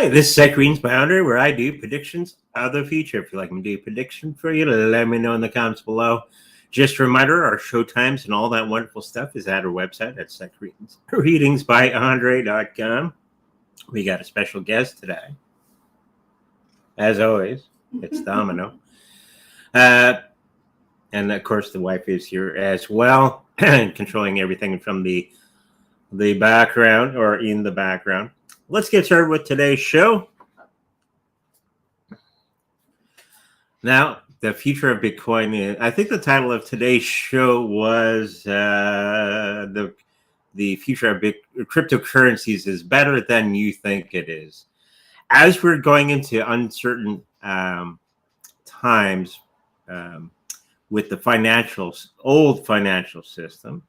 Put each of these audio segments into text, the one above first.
Hi, this is Greens Boundary, where I do predictions of the future. If you'd like me to do a prediction for you, let me know in the comments below. Just a reminder, our show times and all that wonderful stuff is at our website at readingsbyandre.com. We got a special guest today. As always, it's Domino. And of course, the wife is here as well, controlling everything from the background or in the background. Let's get started with today's show. Now, the future of Bitcoin. I think the title of today's show was the future of cryptocurrencies is better than you think it is. As we're going into uncertain times with the old financial system,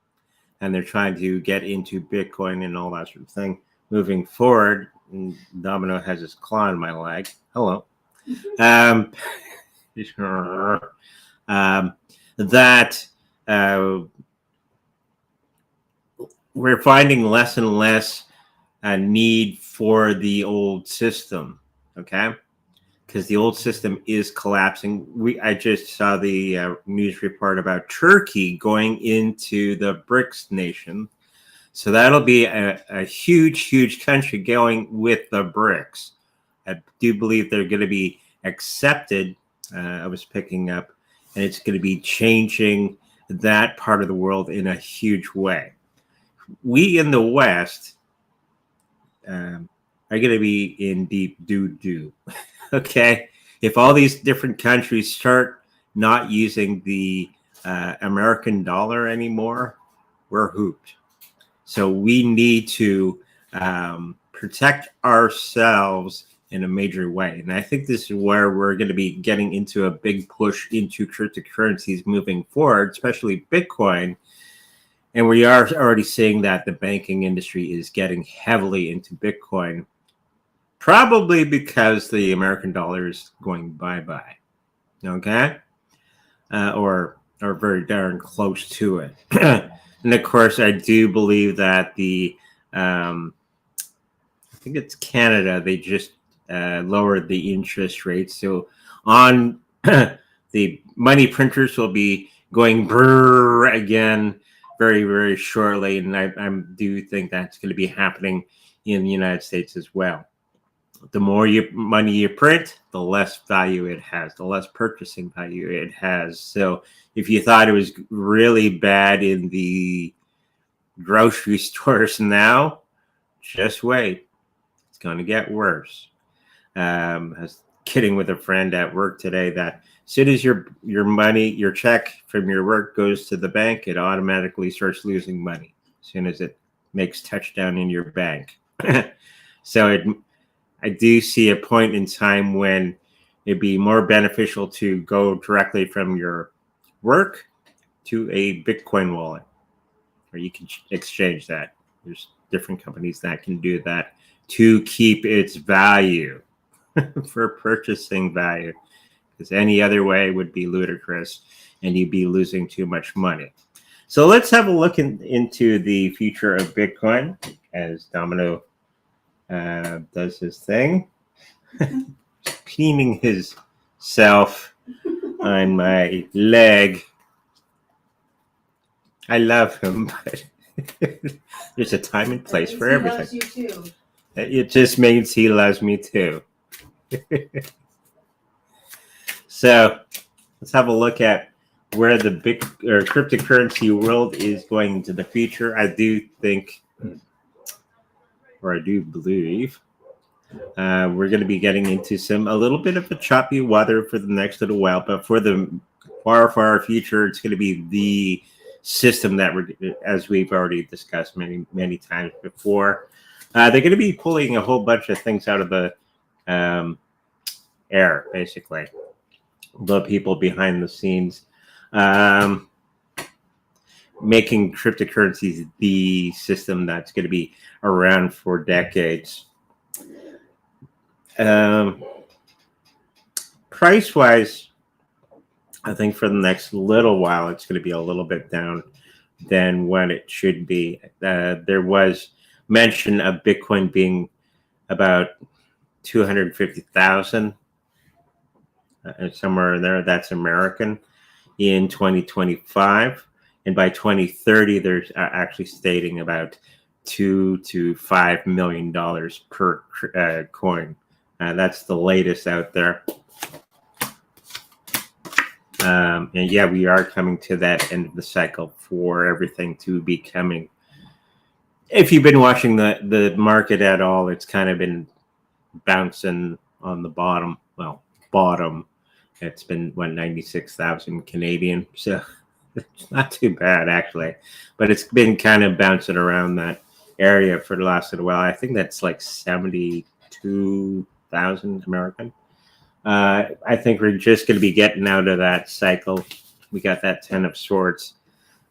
and they're trying to get into Bitcoin and all that sort of thing. Moving forward, Domino has his claw in my leg. Hello. We're finding less and less need for the old system, okay? Because the old system is collapsing. I just saw the news report about Turkey going into the BRICS nation. So that'll be a huge, huge country going with the BRICS. I do believe they're going to be accepted. I was picking up, and it's going to be changing that part of the world in a huge way. We in the West are going to be in deep doo-doo. Okay? If all these different countries start not using the American dollar anymore, we're hooped. So we need to protect ourselves in a major way. And I think this is where we're going to be getting into a big push into cryptocurrencies moving forward, especially Bitcoin. And we are already seeing that the banking industry is getting heavily into Bitcoin, probably because the American dollar is going bye-bye, okay? Or very darn close to it. And of course, I do believe that I think it's Canada, they just lowered the interest rate. So on the money printers will be going brrr again very, very shortly. And I do think that's going to be happening in the United States as well. The more money you print, the less value it has, the less purchasing value it has. So if you thought it was really bad in the grocery stores now, just wait. It's going to get worse. I was kidding with a friend at work today that as soon as your money, your check from your work goes to the bank, it automatically starts losing money as soon as it makes touchdown in your bank. So I do see a point in time when it'd be more beneficial to go directly from your work to a Bitcoin wallet, or you can exchange that. There's different companies that can do that to keep its value for purchasing value, because any other way would be ludicrous and you'd be losing too much money. So let's have a look into the future of Bitcoin as Domino does his thing. Cleaning himself on my leg. I love him, but there's a time and place for everything. He loves you too. It just means he loves me too. So let's have a look at where the cryptocurrency world is going into the future. I do think, or I do believe, we're going to be getting into a little bit of a choppy weather for the next little while, but for the far, far future, it's going to be the system that as we've already discussed many, many times before. They're going to be pulling a whole bunch of things out of the air, basically. The people behind the scenes, making cryptocurrencies the system that's going to be around for decades. Price-wise, I think for the next little while, it's going to be a little bit down than what it should be. There was mention of Bitcoin being about 250,000, somewhere in there. That's American in 2025. And by 2030, they're actually stating about $2 to $5 million per coin. That's the latest out there. And yeah, we are coming to that end of the cycle for everything to be coming. If you've been watching the market at all, it's kind of been bouncing on the bottom. Well, bottom. It's been 96,000 Canadian, so it's not too bad actually. But it's been kind of bouncing around that area for the last little while. I think that's like 72,000 American. I think we're just going to be getting out of that cycle. We got that 10 of swords.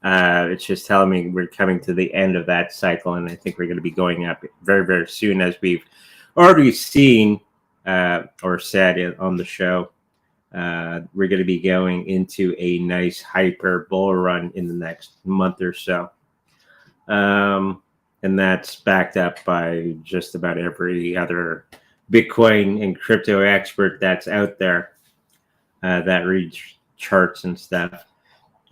It's just telling me we're coming to the end of that cycle, and I think we're going to be going up very, very soon, as we've already seen or said on the show. We're going to be going into a nice hyper bull run in the next month or so. And that's backed up by just about every other Bitcoin and crypto expert that's out there that reads charts and stuff.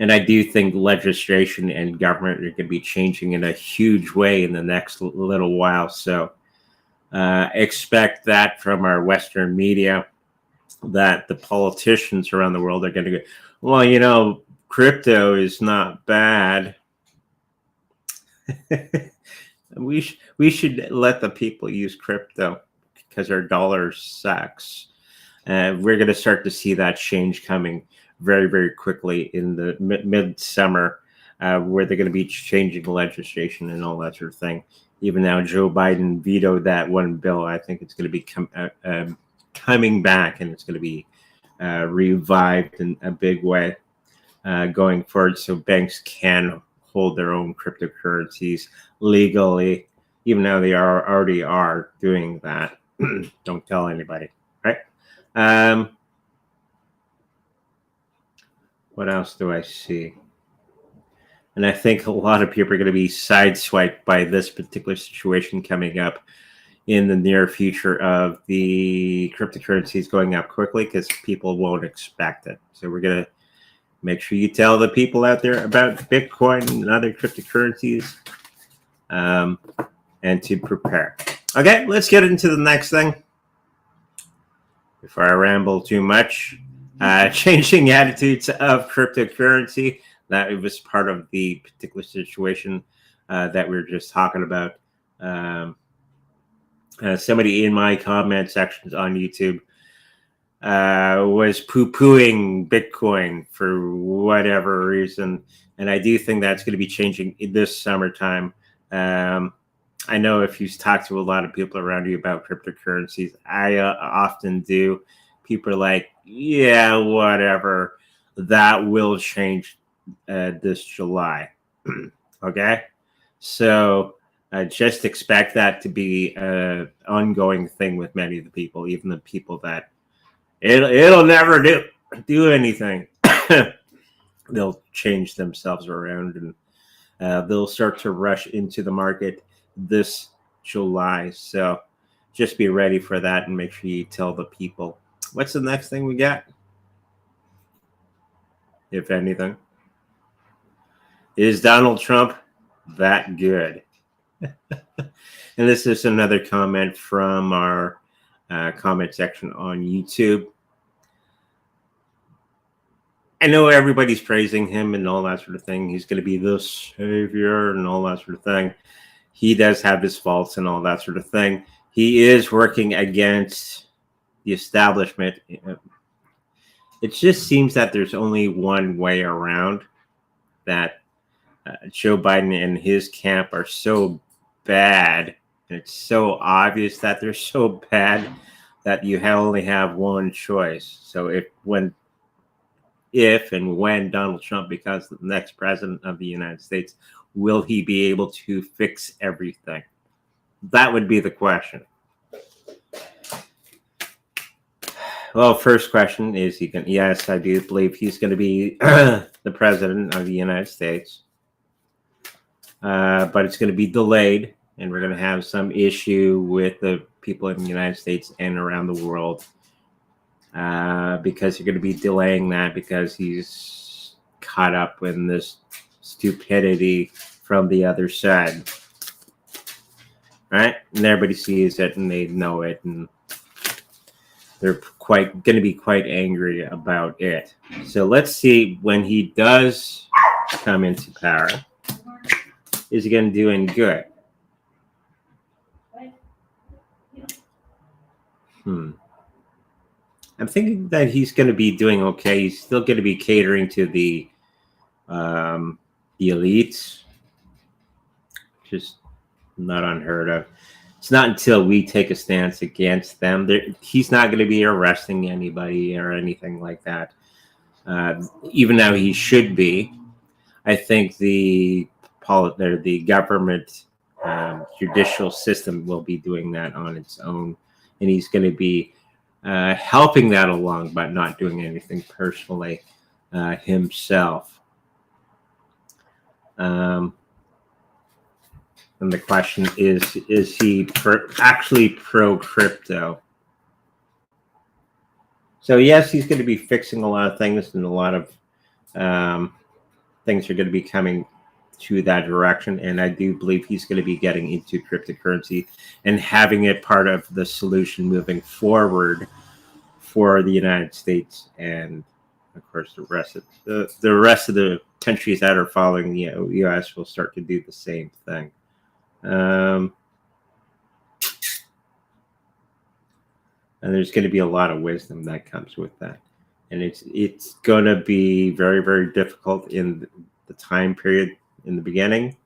And I do think legislation and government are going to be changing in a huge way in the next little while. So expect that from our Western media, that the politicians around the world are going to go, well, you know, crypto is not bad. We should let the people use crypto because our dollar sucks. We're going to start to see that change coming very, very quickly in the mid-summer, where they're going to be changing the legislation and all that sort of thing. Even now, Joe Biden vetoed that one bill. I think it's going to be coming back, and it's going to be revived in a big way going forward, so banks can hold their own cryptocurrencies legally, even though they already are doing that. Don't tell anybody, right? What else do I see? And I think a lot of people are going to be sideswiped by this particular situation coming up in the near future of the cryptocurrencies going up quickly, because people won't expect it. So we're going to make sure you tell the people out there about Bitcoin and other cryptocurrencies, and to prepare. Okay, let's get into the next thing before I ramble too much. Changing attitudes of cryptocurrency. That it was part of the particular situation that we were just talking about. Somebody in my comment sections on YouTube was poo-pooing Bitcoin for whatever reason. And I do think that's going to be changing this summertime. I know if you talk to a lot of people around you about cryptocurrencies, I often do. People are like, yeah, whatever. That will change this July. Okay? So just expect that to be an ongoing thing with many of the people, even the people that it'll never do anything. They'll change themselves around, and they'll start to rush into the market this July. So just be ready for that, and make sure you tell the people. What's the next thing we got? If anything, is Donald Trump that good? And this is another comment from our comment section on YouTube. I know everybody's praising him and all that sort of thing. He's going to be the savior and all that sort of thing. He does have his faults and all that sort of thing. He is working against the establishment. It just seems that there's only one way around, that Joe Biden and his camp are so bad, and it's so obvious that they're so bad that you only have one choice. So if and when Donald Trump becomes the next president of the United States, will he be able to fix everything? That would be the question. Well, first question is, he can? Yes, I do believe he's going to be the president of the United States, but it's going to be delayed and we're going to have some issue with the people in the United States and around the world because you're going to be delaying that because he's caught up in this stupidity from the other side. Right? And everybody sees it and they know it, and they're going to be quite angry about it. So let's see, when he does come into power, is he going to do any good? I'm thinking that he's going to be doing okay. He's still going to be catering to the elites, just not unheard of. It's not until we take a stance against them. He's not going to be arresting anybody or anything like that. Even though he should be. I think the government judicial system will be doing that on its own. And he's going to be helping that along, but not doing anything personally himself. And the question is he actually pro-crypto? So yes, he's going to be fixing a lot of things, and a lot of things are going to be coming to that direction. And I do believe he's going to be getting into cryptocurrency and having it part of the solution moving forward for the United States, and of course the rest of the countries that are following the U.S. will start to do the same thing. And there's going to be a lot of wisdom that comes with that, and it's going to be very, very difficult in the time period in the beginning,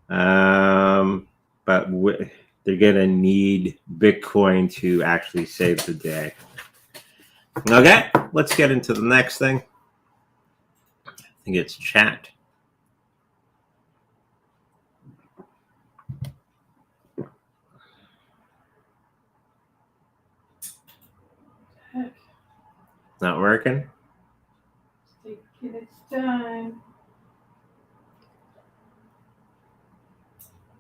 but they're going to need Bitcoin to actually save the day. Okay, let's get into the next thing. I think it's chat. Not working? It's taking its time.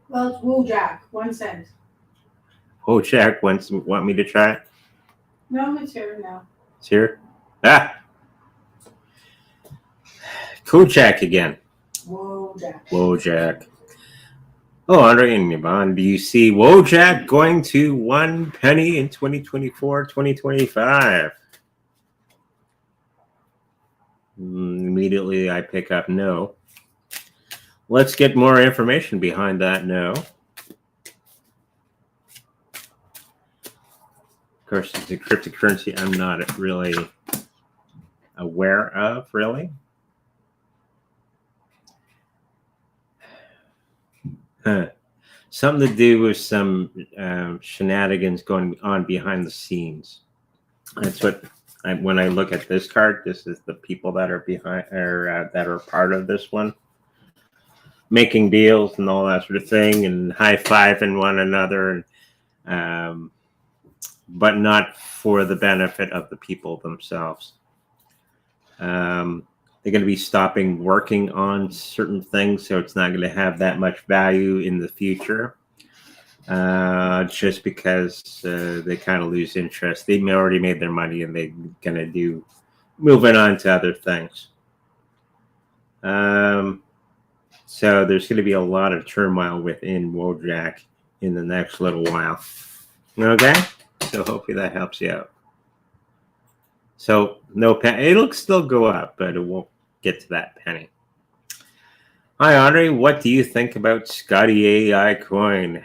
Well, it's WOJAK, 1 cent. WOJAK want me to try it? No, it's here now. It's here? Ah! WOJAK again. WOJAK. Oh, Andre and Yvonne, do you see WOJAK going to 1 penny in 2024, 2025? Immediately I pick up no. Let's get more information behind that no. Of course, it's a cryptocurrency I'm not really aware of, really. Something to do with some shenanigans going on behind the scenes. That's what when I look at this card, this is the people that are behind, or that are part of this one, making deals and all that sort of thing, and high-fiving one another, and but not for the benefit of the people themselves. They're going to be stopping working on certain things, so it's not going to have that much value in the future, just because they kind of lose interest. They already made their money, and they're going to do moving on to other things. So there's going to be a lot of turmoil within WOJAK in the next little while. Okay, so hopefully that helps you out. So no penny. It'll still go up, but it won't get to that penny. Hi, Andre. What do you think about Scotty AI coin?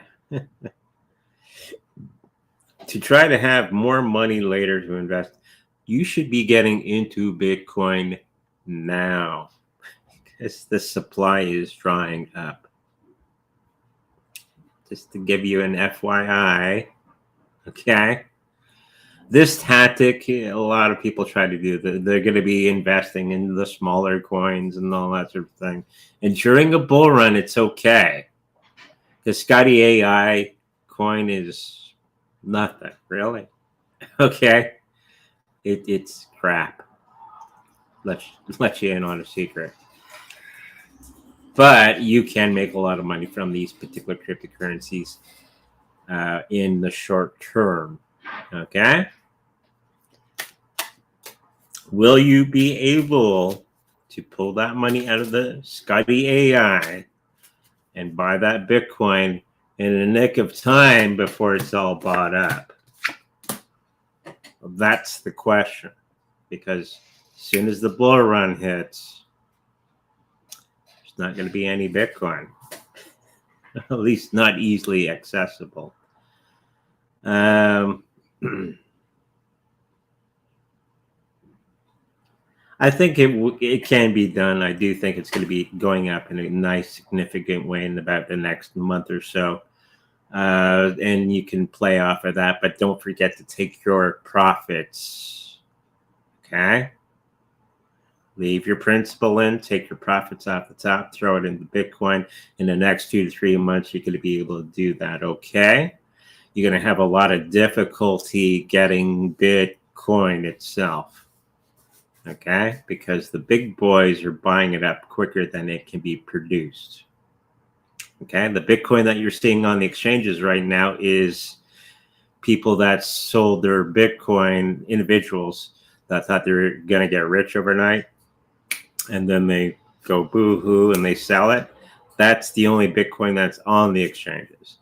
To try to have more money later to invest, you should be getting into Bitcoin now, because the supply is drying up. Just to give you an FYI, okay? This tactic, a lot of people try to do. They're going to be investing in the smaller coins and all that sort of thing. And during a bull run, it's okay. The Scotty AI coin is nothing, really. Okay? It's crap. Let's let you in on a secret. But you can make a lot of money from these particular cryptocurrencies in the short term. Okay. Will you be able to pull that money out of the Scotty AI and buy that Bitcoin in the nick of time before it's all bought up? Well, that's the question. Because as soon as the bull run hits, there's not going to be any Bitcoin. At least not easily accessible. I think it can be done. I do think it's going to be going up in a nice, significant way in about the next month or so. And you can play off of that, but don't forget to take your profits. Okay? Leave your principal in, take your profits off the top, throw it into Bitcoin. In the next 2 to 3 months, you're going to be able to do that. Okay? You're going to have a lot of difficulty getting Bitcoin itself. Okay, because the big boys are buying it up quicker than it can be produced. Okay, the Bitcoin that you're seeing on the exchanges right now is people that sold their Bitcoin, individuals that thought they were going to get rich overnight, and then they go boo-hoo and they sell it. That's the only Bitcoin that's on the exchanges.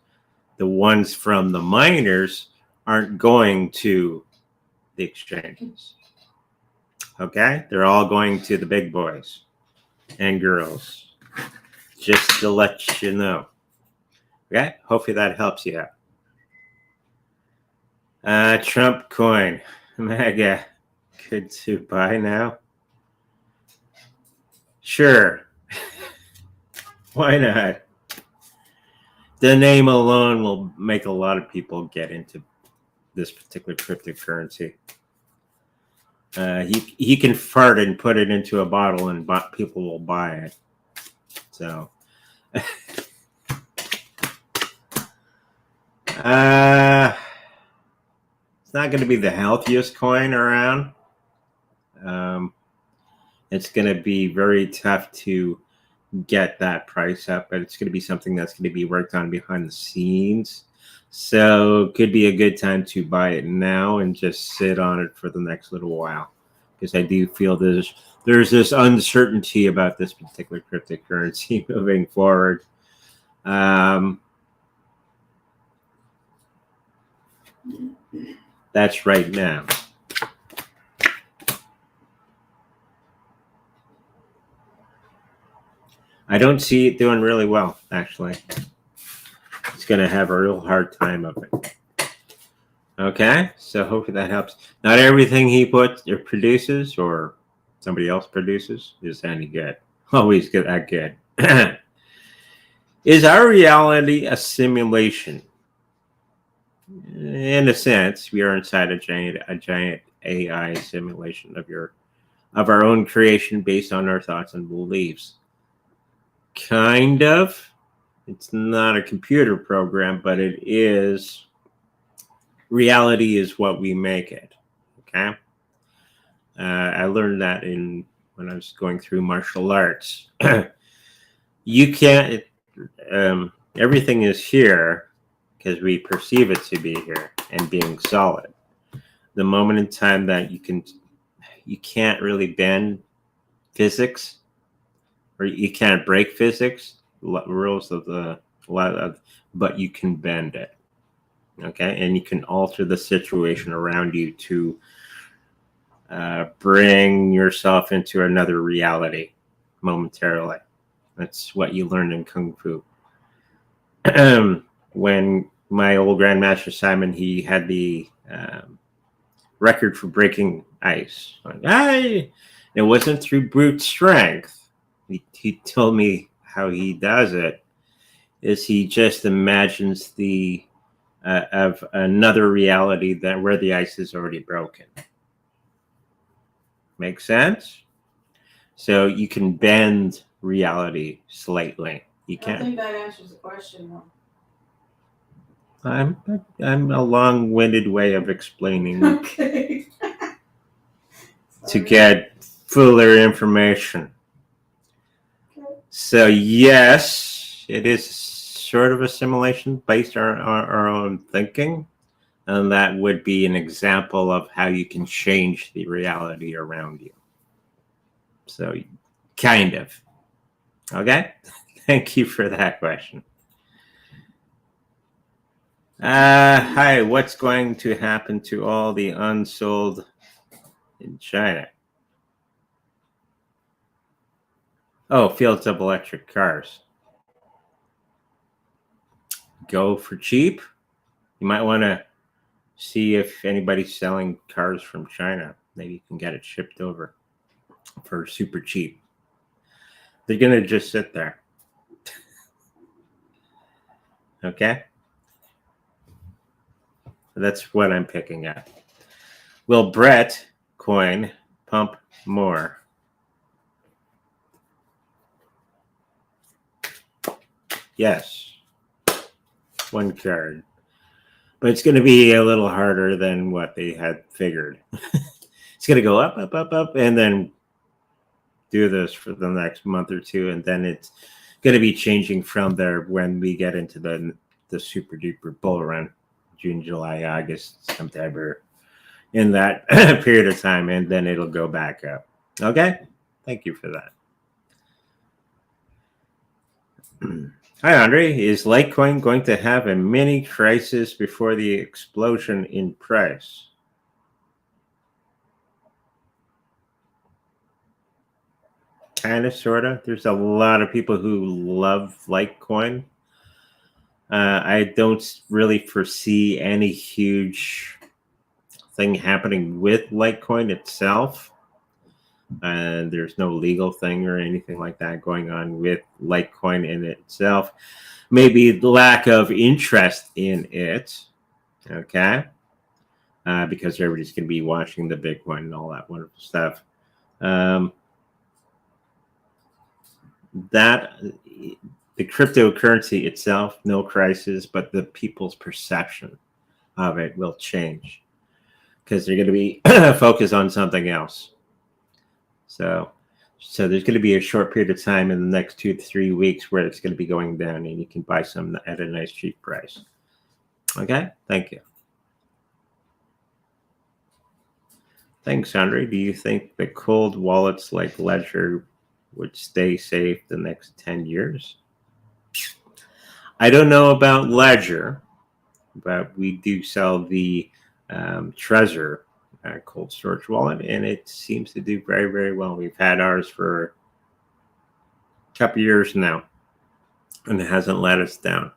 The ones from the miners aren't going to the exchanges. Okay, they're all going to the big boys and girls, just to let you know. Okay, hopefully that helps you out. TrumpCoin, mega, good to buy now. Sure, why not? The name alone will make a lot of people get into this particular cryptocurrency. He can fart and put it into a bottle and people will buy it. So it's not going to be the healthiest coin around. It's going to be very tough to get that price up, but it's going to be something that's going to be worked on behind the scenes. So it could be a good time to buy it now and just sit on it for the next little while, because I do feel there's this uncertainty about this particular cryptocurrency moving forward. That's right now. I don't see it doing really well, actually. It's going to have a real hard time of it. Okay, so hopefully that helps. Not everything he puts or produces or somebody else produces is any good. Always good, that good. Is our reality a simulation? In a sense, we are inside a giant AI simulation of our own creation based on our thoughts and beliefs. Kind of. It's not a computer program, but it is. Reality is what we make it. Okay. I learned that when I was going through martial arts. You can't. Everything is here because we perceive it to be here and being solid. The moment in time that you can't really bend physics, or you can't break physics rules of but you can bend it. Okay, and you can alter the situation around you to bring yourself into another reality momentarily. That's what you learned in Kung Fu. When my old Grandmaster Simon, he had the record for breaking ice. It wasn't through brute strength. He told me how he does it is he just imagines the of another reality that where the ice is already broken. Make sense? So you can bend reality slightly. You can. I think that answers the question, though. I'm a long-winded way of explaining Okay. to get fuller information. Okay. So yes, it is sort of a simulation based on our own thinking. And that would be an example of how you can change the reality around you. So kind of. Okay. Thank you for that question. Hi, what's going to happen to all the unsold in China? Oh, fields of electric cars. Go for cheap. You might want to see if anybody's selling cars from China. Maybe you can get it shipped over for super cheap. They're going to just sit there. Okay. That's what I'm picking up. Will Brett coin pump more? Yes. One card. But it's going to be a little harder than what they had figured. It's going to go up, up, up, up, and then do this for the next month or two. And then it's going to be changing from there when we get into the super duper bull run. June, July, August, September, in that period of time, and then it'll go back up. Okay? Thank you for that. Hi, Andre. Is Litecoin going to have a mini crisis before the explosion in price? Kind of, sort of. There's a lot of people who love Litecoin. I don't really foresee any huge thing happening with Litecoin itself. And there's no legal thing or anything like that going on with Litecoin in itself. Maybe the lack of interest in it, okay? Because everybody's going to be watching the Bitcoin and all that wonderful stuff. The cryptocurrency itself, no crisis, but the people's perception of it will change because they're going to be focused on something else. So there's going to be a short period of time in the next 2 to 3 weeks where it's going to be going down, and you can buy some at a nice cheap price. Okay, thank you. Thanks, Andre. Do you think the cold wallets like Ledger would stay safe the next 10 years? I don't know about Ledger, but we do sell the Trezor cold storage wallet, and it seems to do very, very well. We've had ours for a couple years now, and it hasn't let us down.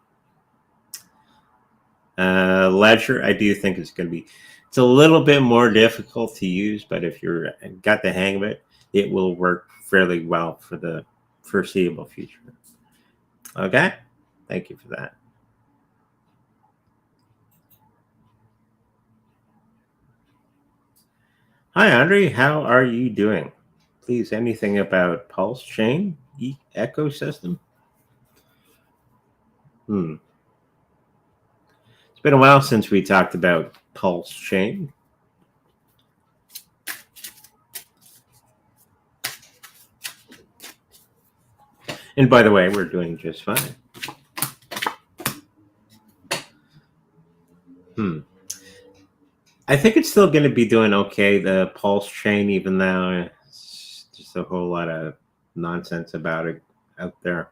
Ledger, I do think it's going to be, it's a little bit more difficult to use, but if you're got the hang of it, it will work fairly well for the foreseeable future. Okay, thank you for that. Hi, Andre. How are you doing? Please, anything about PulseChain ecosystem? It's been a while since we talked about PulseChain. And by the way, we're doing just fine. I think it's still going to be doing okay, the PulseChain, even though it's just a whole lot of nonsense about it out there.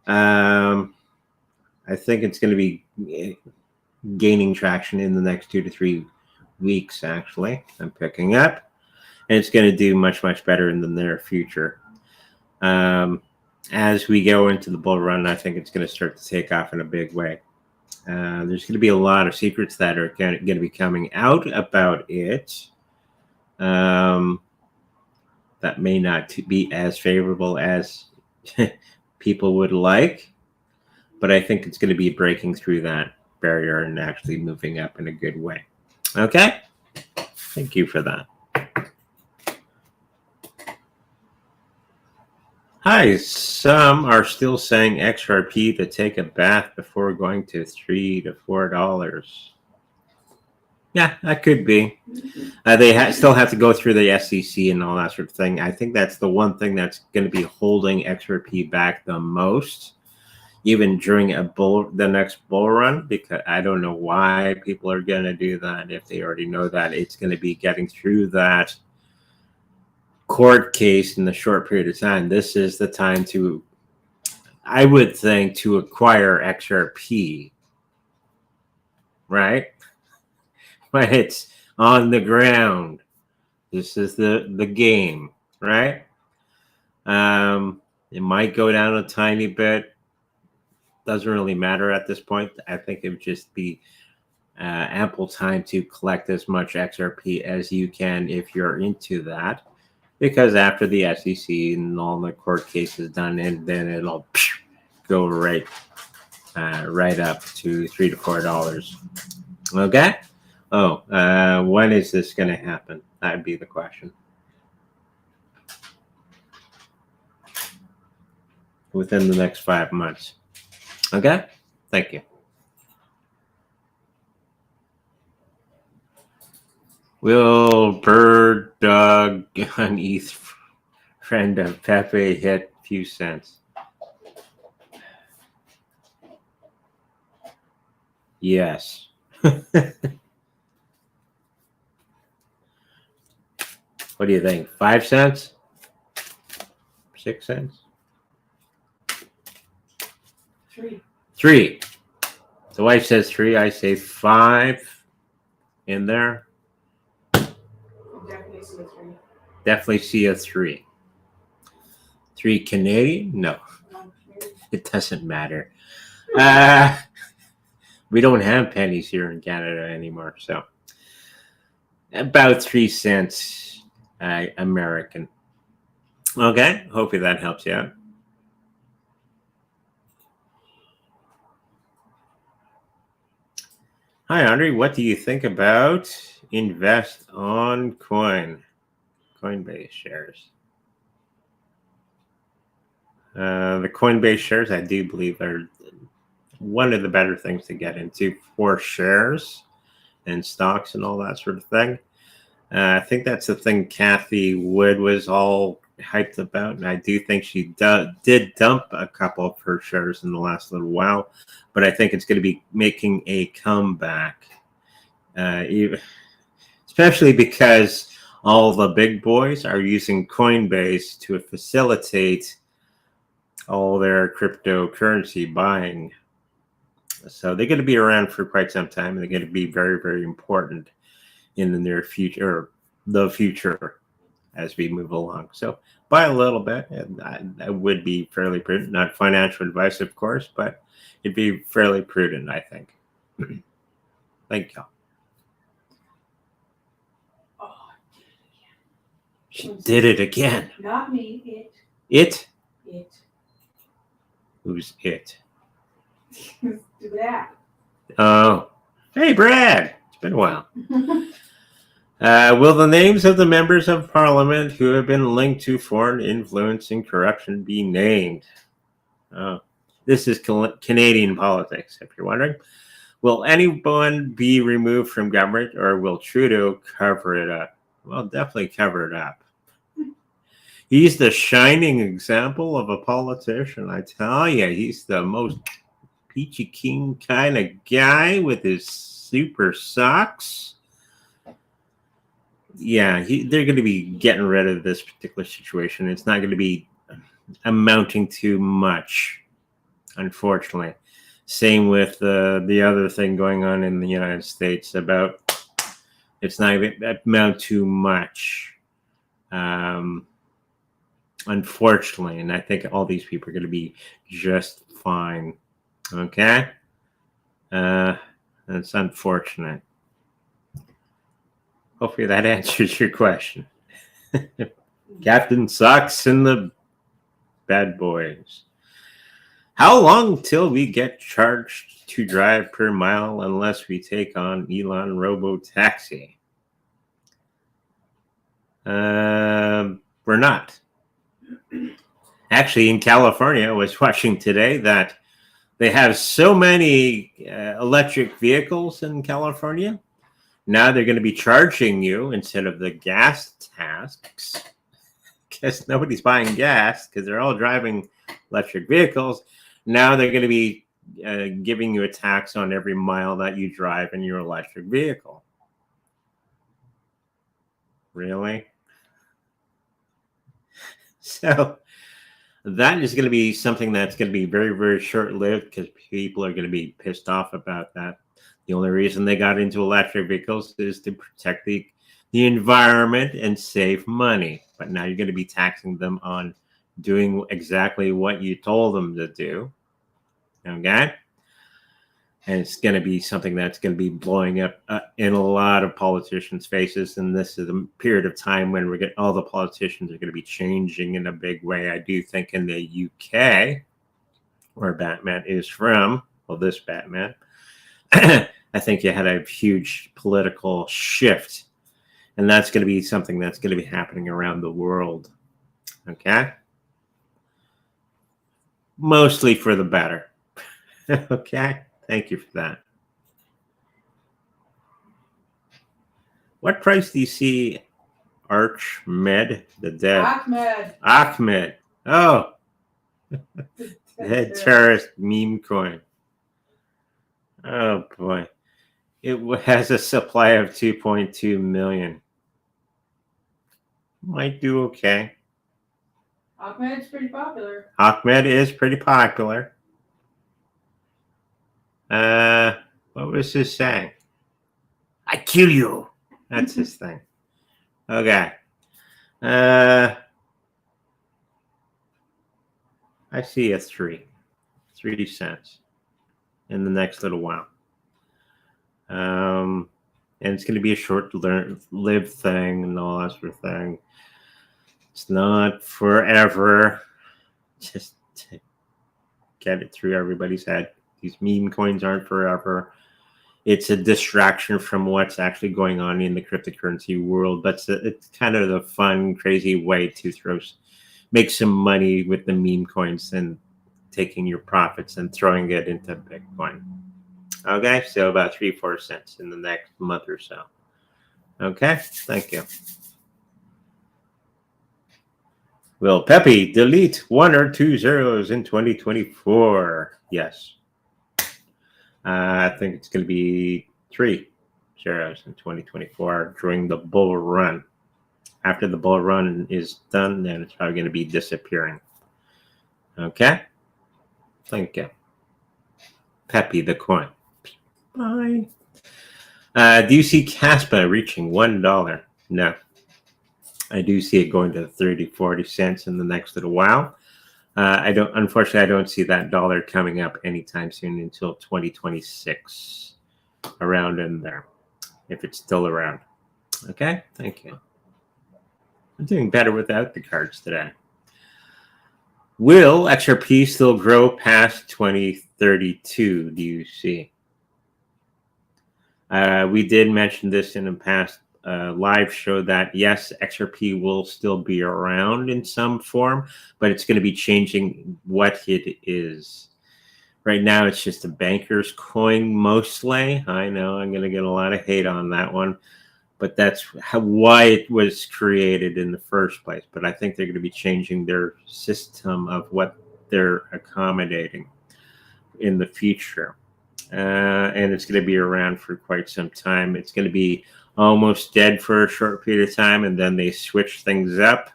I think it's going to be gaining traction in the next 2 to 3 weeks, actually. I'm picking up. And it's going to do much, much better in the near future. As we go into the bull run, I think it's going to start to take off in a big way. There's going to be a lot of secrets that are going to be coming out about it that may not be as favorable as people would like, but I think it's going to be breaking through that barrier and actually moving up in a good way. Okay? Thank you for that. Hi, some are still saying XRP to take a bath before going to $3 to $4. Yeah, that could be. They still have to go through the SEC and all that sort of thing. I think that's the one thing that's going to be holding XRP back the most, even during the next bull run, because I don't know why people are going to do that if they already know that it's going to be getting through that court case in the short period of time. This is the time to, I would think, to acquire XRP, right? When it's on the ground. This is the game, right? It might go down a tiny bit. Doesn't really matter at this point. I think it would just be ample time to collect as much XRP as you can if you're into that. Because after the SEC and all the court cases done, and then it'll go right up to $3 to $4. Okay. Oh, when is this going to happen? That'd be the question. Within the next 5 months. Okay? Thank you. Will Bird Dog on ETH friend of Pepe hit few cents? Yes. What do you think? 5 cents? 6 cents? 3. The wife says 3. I say 5 in there. Definitely see a 3. Definitely see a 3. 3 Canadian? No, it doesn't matter. We don't have pennies here in Canada anymore, so about 3 cents American. Okay, hopefully that helps you out. Hi, Andre. What do you think about invest on Coinbase shares? The Coinbase shares, I do believe, are one of the better things to get into for shares and stocks and all that sort of thing. I think that's the thing Kathy Wood was all hyped about, and I do think she did dump a couple of her shares in the last little while, but I think it's going to be making a comeback, especially because all the big boys are using Coinbase to facilitate all their cryptocurrency buying. So they're going to be around for quite some time, and they're going to be very, very important in the near future, or the future, as we move along. So buy a little bit, and that would be fairly prudent. Not financial advice, of course, but it'd be fairly prudent, I think. Thank you. Oh, She did it again. not me, It? it. Who's it? Do that. Oh, hey, Brad. It's been a while. Will the names of the members of parliament who have been linked to foreign influence and corruption be named? This is Canadian politics, if you're wondering. Will anyone be removed from government, or will Trudeau cover it up? Well, definitely cover it up. He's the shining example of a politician. I tell you, he's the most peachy keen kind of guy with his super socks. Yeah, they're going to be getting rid of this particular situation. It's not going to be amounting to much, unfortunately. Same with the other thing going on in the United States about it's not going to amount to much, unfortunately. And I think all these people are going to be just fine. Okay? That's unfortunate. Hopefully that answers your question. Captain Sucks and the bad boys. How long till we get charged to drive per mile unless we take on Elon Robo-Taxi? We're not. Actually, in California, I was watching today that they have so many electric vehicles in California Now they're going to be charging you instead of the gas tasks, because nobody's buying gas because they're all driving electric vehicles. Now they're going to be giving you a tax on every mile that you drive in your electric vehicle. Really? So that is going to be something that's going to be very, very short-lived, because people are going to be pissed off about that. The only reason they got into electric vehicles is to protect the environment and save money. But now you're going to be taxing them on doing exactly what you told them to do. Okay? And it's going to be something that's going to be blowing up in a lot of politicians' faces. And this is a period of time when all the politicians are going to be changing in a big way. I do think in the UK, where Batman is from, well, this Batman, I think you had a huge political shift. And that's going to be something that's going to be happening around the world. Okay? Mostly for the better. Okay? Thank you for that. What price do you see Ahmed the Dead? Ahmed. Oh. Head terrorist meme coin. Oh, boy. It has a supply of 2.2 million. Might do okay. Ahmed's pretty popular. Ahmed is pretty popular. What was his saying? I kill you. That's his thing. Okay. I see a 3 cents in the next little while. And it's going to be a short-lived thing and all that sort of thing. It's not forever. Just to get it through everybody's head. These meme coins aren't forever. It's a distraction from what's actually going on in the cryptocurrency world. But it's kind of the fun, crazy way to make some money with the meme coins and taking your profits and throwing it into Bitcoin. Okay, so about 3-4 cents in the next month or so. Okay, thank you. Will Pepe delete 1 or 2 zeros in 2024? Yes. I think it's going to be 3 zeros in 2024 during the bull run. After the bull run is done, then it's probably going to be disappearing. Okay? Thank you. Pepe the coin. Bye. Do you see Caspa reaching $1? No. I do see it going to 30-40 cents in the next little while. Unfortunately, I don't see that dollar coming up anytime soon until 2026, around in there, if it's still around. Okay, thank you. I'm doing better without the cards today. Will XRP still grow past 2032? Do you see? We did mention this in a past live show that yes, XRP will still be around in some form, but it's going to be changing what it is. Right now, it's just a banker's coin mostly. I know I'm going to get a lot of hate on that one, but that's why it was created in the first place. But I think they're going to be changing their system of what they're accommodating in the future. And it's going to be around for quite some time. It's going to be almost dead for a short period of time, and then they switch things up,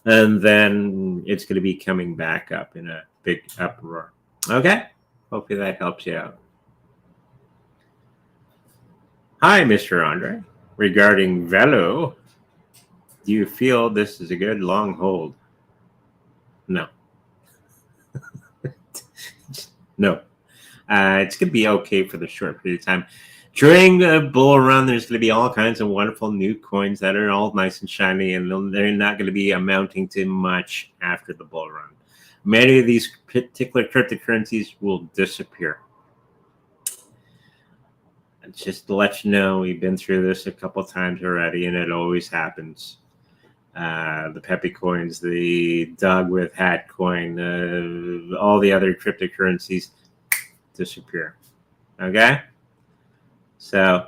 and then it's going to be coming back up in a big uproar. Okay? Hopefully that helps you out. Hi, Mr. Andre. Regarding Velo, do you feel this is a good long hold? No. No. It's going to be okay for the short period of time. During the bull run, there's going to be all kinds of wonderful new coins that are all nice and shiny, and they're not going to be amounting to much after the bull run. Many of these particular cryptocurrencies will disappear. And just to let you know, we've been through this a couple of times already, and it always happens. The Pepe coins, the dog with hat coin, all the other cryptocurrencies disappear. Okay? So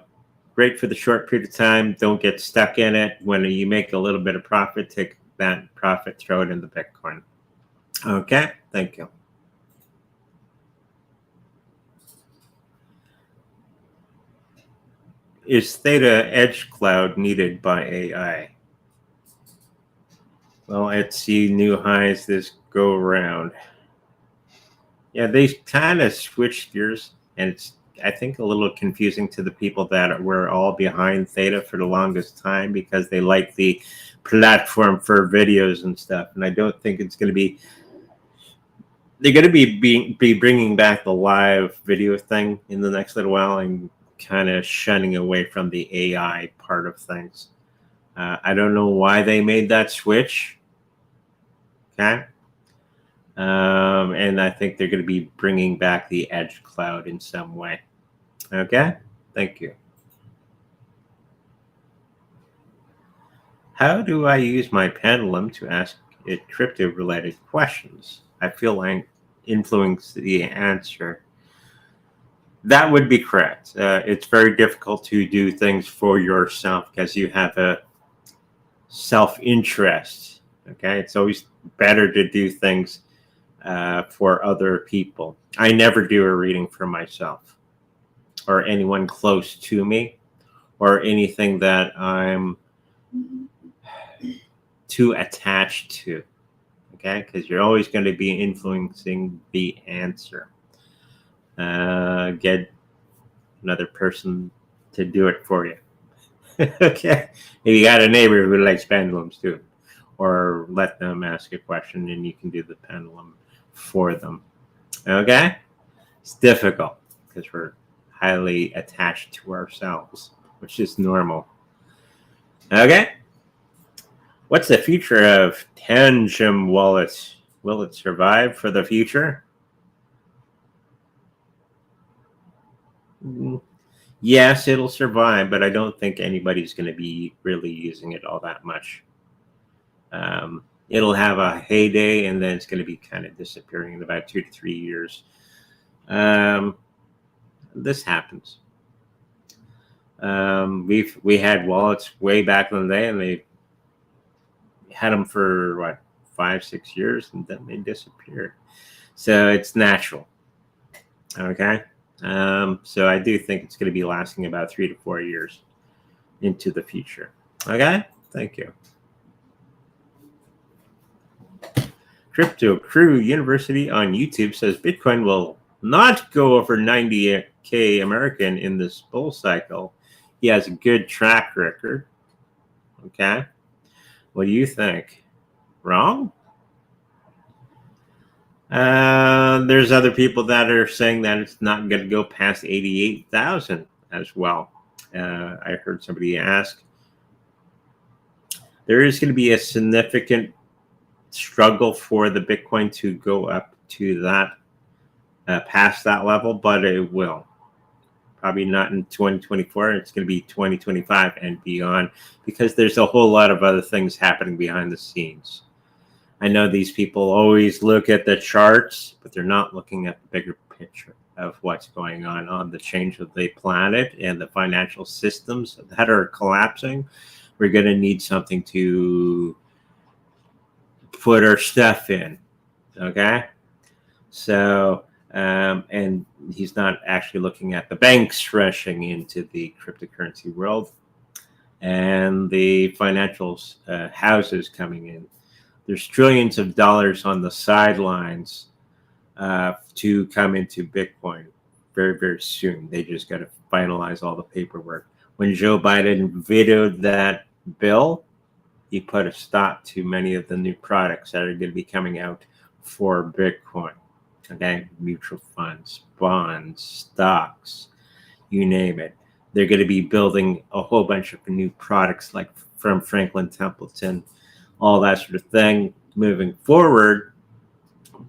great for the short period of time. Don't get stuck in it. When you make a little bit of profit, take that profit, throw it in the Bitcoin. Okay, thank you. Is Theta Edge Cloud needed by AI? Well, let's see new highs this go around. Yeah, they kind of switched gears, and it's, I think, a little confusing to the people that were all behind Theta for the longest time because they like the platform for videos and stuff. And I don't think it's going to be. They're going to be bringing back the live video thing in the next little while and kind of shunning away from the AI part of things. I don't know why they made that switch. Okay. And I think they're going to be bringing back the Edge Cloud in some way. Okay, thank you. How do I use my Pendulum to ask it crypto-related questions? I feel I influence the answer. That would be correct. It's very difficult to do things for yourself because you have a self-interest. Okay, it's always better to do things for other people. I never do a reading for myself or anyone close to me or anything that I'm too attached to. Okay, because you're always going to be influencing the answer. Get another person to do it for you. Okay, if you got a neighbor who likes pendulums too, or let them ask a question and you can do the pendulum for them. Okay, it's difficult because we're highly attached to ourselves, which is normal. Okay, what's the future of Tangem wallets? Will it survive for the future? Yes, it'll survive, but I don't think anybody's going to be really using it all that much. It'll have a heyday, and then it's going to be kind of disappearing in about 2 to 3 years. This happens. We had wallets way back in the day, and they had them for what, 5, 6 years, and then they disappeared. So it's natural. Okay. So I do think it's going to be lasting about 3 to 4 years into the future. Okay. Thank you. Crypto Crew University on YouTube says Bitcoin will not go over 90K American in this bull cycle. He has a good track record. Okay. What do you think? Wrong? There's other people that are saying that it's not going to go past 88,000 as well. I heard somebody ask. There is going to be a significant struggle for the Bitcoin to go up to that, past that level, but it will. Probably not in 2024. It's going to be 2025 and beyond because there's a whole lot of other things happening behind the scenes. I know these people always look at the charts, but they're not looking at the bigger picture of what's going on the change of the planet and the financial systems that are collapsing. We're going to need something to put our stuff in. Okay. So, and he's not actually looking at the banks rushing into the cryptocurrency world and the financials, houses coming in. There's trillions of dollars on the sidelines to come into Bitcoin very, very soon. They just got to finalize all the paperwork. When Joe Biden vetoed that bill, he put a stop to many of the new products that are going to be coming out for Bitcoin. Okay, mutual funds, bonds, stocks, you name it. They're going to be building a whole bunch of new products like from Franklin Templeton, all that sort of thing moving forward.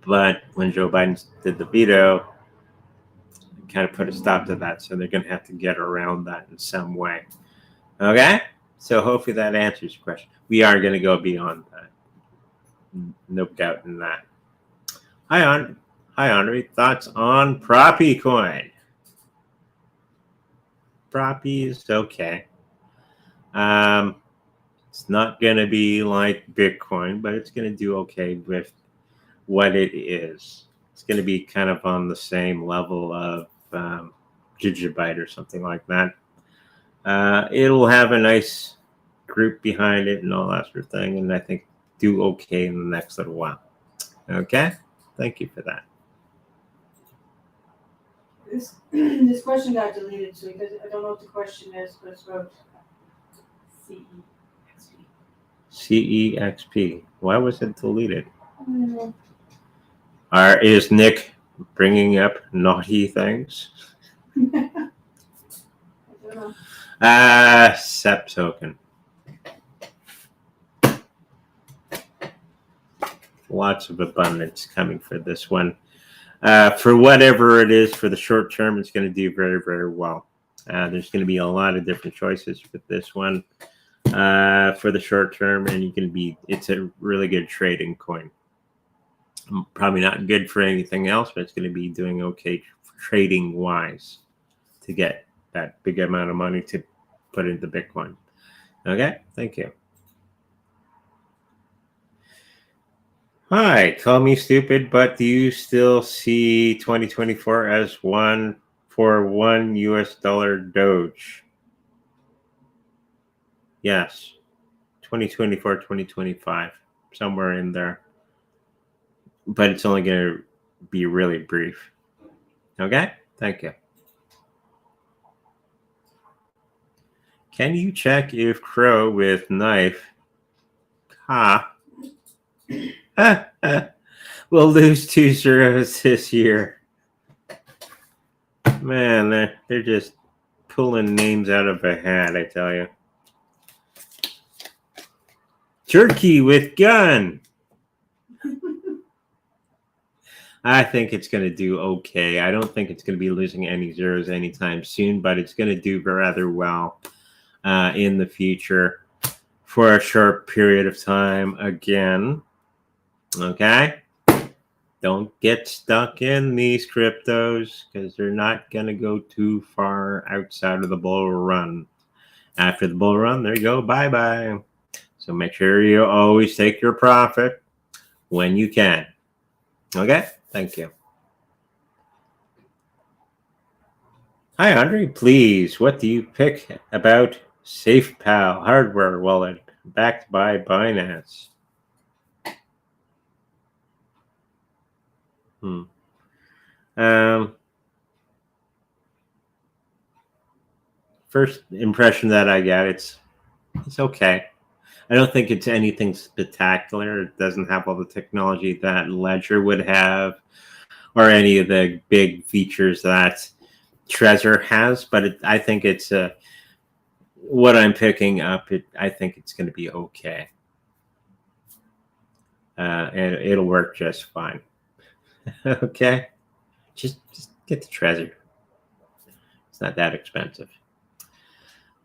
But when Joe Biden did the veto, it kind of put a stop to that. So they're going to have to get around that in some way. Okay? So hopefully that answers your question. We are going to go beyond that. No doubt in that. Hi, Andre. Thoughts on Propy coin? Propy is okay. It's not going to be like Bitcoin, but it's going to do okay with what it is. It's going to be kind of on the same level of Gigabyte or something like that. It'll have a nice group behind it and all that sort of thing, and I think do okay in the next little while. Okay? Thank you for that. This question got deleted, so because I don't know what the question is, but it's about CEXP. CEXP. Why was it deleted? I don't know. Is Nick bringing up naughty things? I don't know. SEP token. Lots of abundance coming for this one. For whatever it is for the short term, it's going to do very, very well. There's going to be a lot of different choices with this one for the short term, and it's a really good trading coin. Probably not good for anything else, but it's going to be doing okay trading wise to get that big amount of money to put into Bitcoin. Okay, thank you. Hi, call me stupid, but do you still see 2024 as $1 US Doge? Yes, 2024, 2025, somewhere in there. But it's only going to be really brief. Okay, thank you. Can you check if Crow with knife will lose 2 zeros this year? Man, they're just pulling names out of a hat, I tell you. Turkey with gun. I think it's going to do okay. I don't think it's going to be losing any zeros anytime soon, but it's going to do rather well in the future for a short period of time again. Okay? Don't get stuck in these cryptos because they're not going to go too far outside of the bull run. After the bull run, there you go. Bye-bye. So make sure you always take your profit when you can. Okay? Thank you. Hi, Andre. Please, what do you pick about SafePal hardware wallet backed by Binance? First impression that I get, it's okay. I don't think it's anything spectacular. It doesn't have all the technology that Ledger would have or any of the big features that Trezor has, but I think it's what I'm picking up. I think it's going to be okay. And it'll work just fine. Okay? Just get the Trezor. It's not that expensive.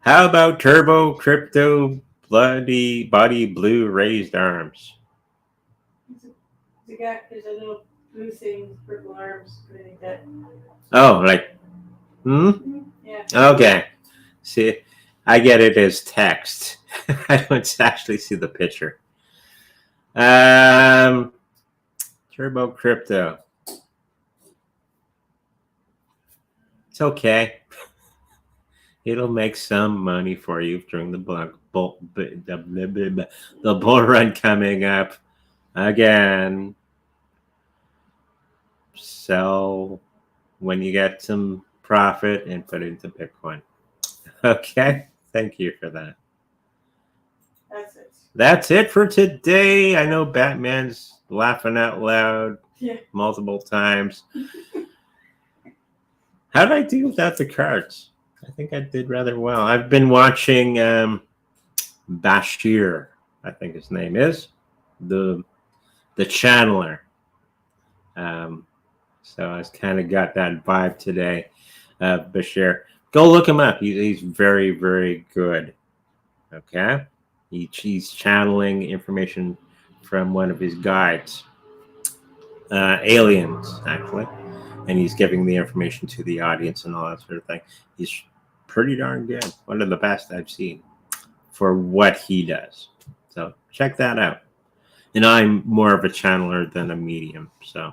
How about Turbo Crypto Body Blue Raised Arms? There's a little blue thing, purple arms, like that. Oh, like, Yeah. Okay. See, I get it as text. I don't actually see the picture. Turbo Crypto. It's okay. It'll make some money for you during the bull run coming up. Again, sell when you get some profit and put it into Bitcoin. Okay, thank you for that. That's it. That's it for today. I know Batman's laughing out loud multiple times. How did I do without the cards? I think I did rather well. I've been watching Bashir, I think his name is, the channeler. So I kind of got that vibe today. Bashir, go look him up. He's very, very good. Okay, he's channeling information from one of his guides, aliens actually, and he's giving the information to the audience and all that sort of thing. He's pretty darn good. One of the best I've seen for what he does. So check that out. And I'm more of a channeler than a medium. So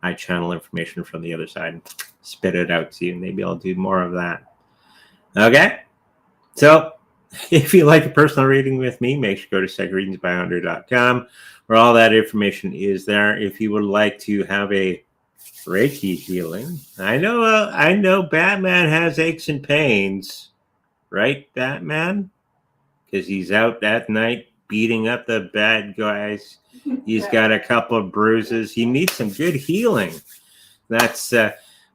I channel information from the other side and spit it out to you. Maybe I'll do more of that. Okay? So if you like a personal reading with me, make sure to go to segreadingsbyunder.com where all that information is there. If you would like to have a Reiki healing, I know Batman has aches and pains, right, Batman? Because he's out at night beating up the bad guys. He's got a couple of bruises. He needs some good healing. That's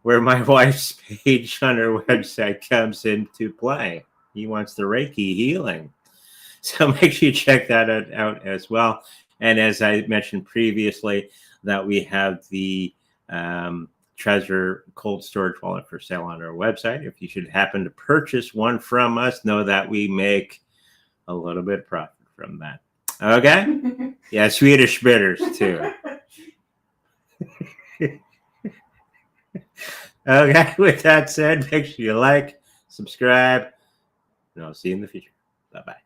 where my wife's page on her website comes into play. He wants the Reiki healing. So make sure you check that out as well. And as I mentioned previously, that we have the Treasure cold storage wallet for sale on our website. If you should happen to purchase one from us, know that we make a little bit of profit from that. Okay? Yeah, Swedish bitters too. Okay, with that said, make sure you like, subscribe, and I'll see you in the future. Bye-bye.